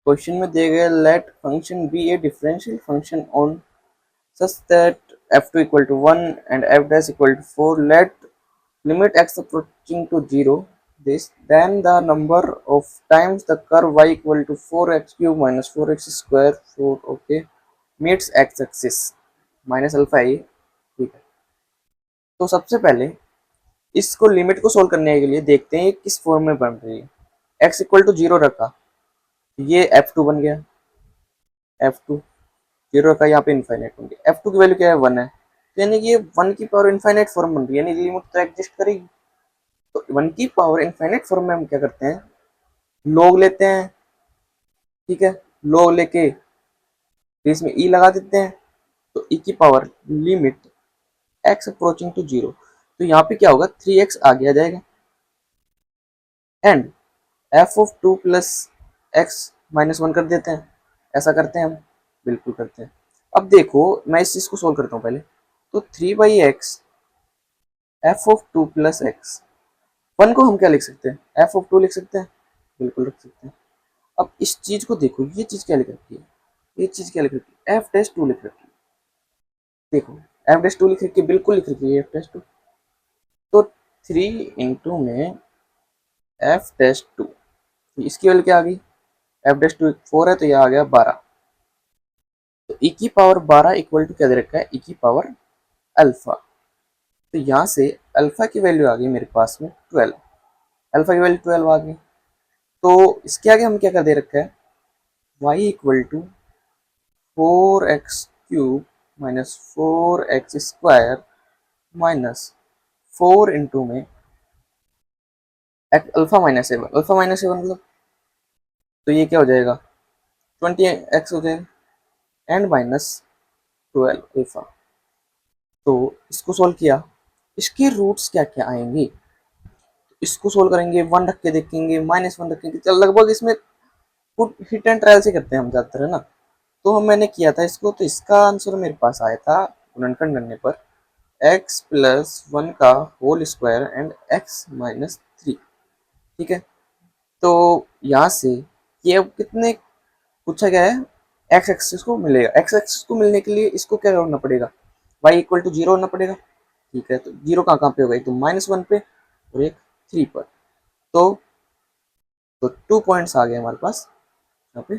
Question में दिए गए let function be a differential function on such that f2 equal to 1 and f dash equal to 4, let limit x approaching to 0 this, then the number of times the curve y equal to 4x cube minus 4x square 4 okay meets x axis minus alpha a। ठीक है, तो सबसे पहले इसको limit को solve करने के लिए देखते हैं किस फॉर्म में बन रही है। x इक्वल टू 0 रखा, ये f2 बन गया, f2 0 रखा, यहाँ पे इनफाइनाइट बन गया, f2 की वैल्यू क्या है 1 है, यानी कि ये 1 की पावर इनफाइनाइट फॉर्म बन रही है, यानी लिमिट तो एग्जिस्ट करेगी। तो 1 की पावर इनफाइनाइट फॉर्म में हम क्या करते हैं, लॉग लेते हैं। ठीक है, लॉग लेके इसमें ई लगा देते हैं, तो ई की power limit x approaching to 0, तो यहाँ पे क्या होगा 3x आगे आ जाएगा and F of 2 plus x minus 1 कर देते हैं। ऐसा करते हैं हम, बिल्कुल करते हैं। अब देखो मैं इस चीज को सोल्व करता हूँ पहले, तो 3/x F of 2 plus x, 1 को हम क्या लिख सकते हैं, एफ ऑफ 2 लिख सकते हैं, बिल्कुल लिख सकते हैं। अब इस चीज को देखो, ये चीज क्या लिख रखी है, ये चीज क्या लिख रखी है, एफ डैश 2 लिख रखी है। देखो एफ डैश 2 लिख रखी है, बिल्कुल लिख रखी है एफ डैश 2। तो 3 इंटू में एफ डैश 2, इसकी वैल्यू क्या आ गई, एफ डैश 2 4 है तो यह आ गया 12। तो ई की पावर 12 इक्वल टू क्या दे रखा है, ई की पावर अल्फा। तो यहाँ से अल्फा की वैल्यू आ गई मेरे पास में 12, अल्फा की वैल्यू 12 आ गई। तो इसके आगे हम क्या कर दे रखा है, y equal to 4x³ minus 4x² minus 4 into में alpha minus a one, alpha minus a one मतलब, तो ये क्या हो जाएगा 20x हो जाएगा एंड माइनस 12 अल्फा। तो इसको सोल्व किया, इसके रूट्स क्या क्या आएंगे, इसको सोल्व करेंगे, 1 रख के देखेंगे, -1 रखेंगे, चल लगभग इसमें हिट एंड ट्रायल से करते हैं हम ज़्यादातर, है ना। तो हम मैंने किया था इसको, तो इसका आंसर मेरे पास आया था गुणनखंड करने पर x प्लस 1 का whole square and x minus 3। ठीक है, तो यहाँ से ये अब कितने पूछा गया है, x एक्सिस को मिलेगा, x एक्सिस को मिलने के लिए इसको क्या करना पड़ेगा, y इक्वल टू 0 होना पड़ेगा। ठीक है, तो 0 कहाँ कहाँ पे होगा, एक तो -1 पे और एक 3 पर। तो 2 पॉइंट्स आ गए हमारे पास यहाँ पे